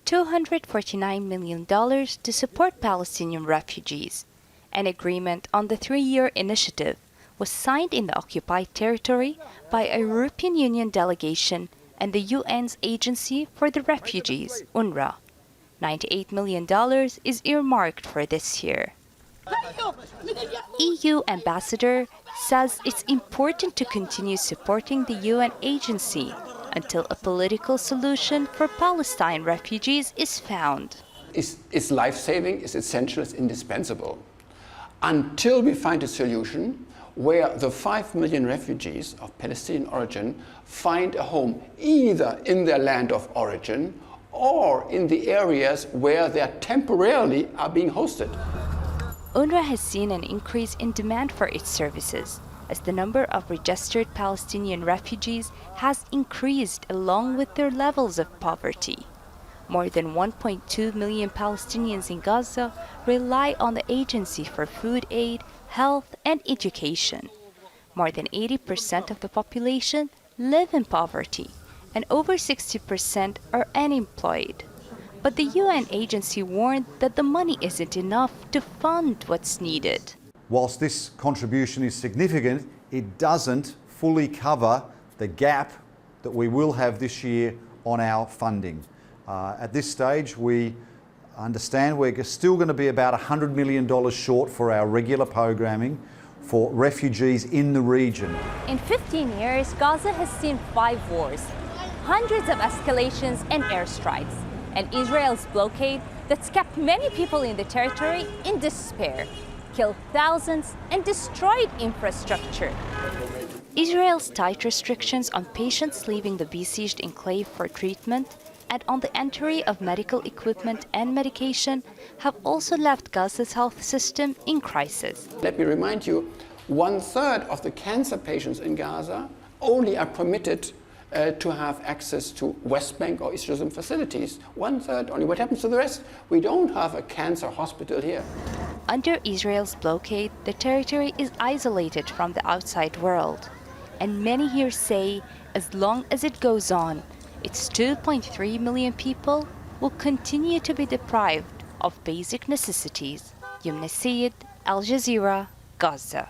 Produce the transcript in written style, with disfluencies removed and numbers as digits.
$249 million to support Palestinian refugees. An agreement on the 3-year initiative was signed in the occupied territory by a European Union delegation and the UN's Agency for the Refugees, UNRWA. $98 million is earmarked for this year. EU ambassador says it's important to continue supporting the UN agency until a political solution for Palestine refugees is found. It's life-saving, it's essential, it's indispensable. Until we find a solution where the 5 million refugees of Palestinian origin find a home either in their land of origin or in the areas where they temporarily are being hosted. UNRWA has seen an increase in demand for its services as the number of registered Palestinian refugees has increased along with their levels of poverty. More than 1.2 million Palestinians in Gaza rely on the agency for food aid, health, and education. More than 80% of the population live in poverty, and over 60% are unemployed. But the UN agency warned that the money isn't enough to fund what's needed. Whilst this contribution is significant, it doesn't fully cover the gap that we will have this year on our funding. At this stage, we understand we're still going to be about $100 million short for our regular programming for refugees in the region. In 15 years, Gaza has seen 5 wars, hundreds of escalations and airstrikes, and Israel's blockade that's kept many people in the territory in despair, killed thousands, and destroyed infrastructure. Israel's tight restrictions on patients leaving the besieged enclave for treatment and on the entry of medical equipment and medication have also left Gaza's health system in crisis. Let me remind you, 1/3 of the cancer patients in Gaza only are permitted to have access to West Bank or East Jerusalem facilities. 1/3 only. What happens to the rest? We don't have a cancer hospital here. Under Israel's blockade, the territory is isolated from the outside world. And many here say, as long as it goes on, its 2.3 million people will continue to be deprived of basic necessities. Youmna, Al Jazeera, Gaza.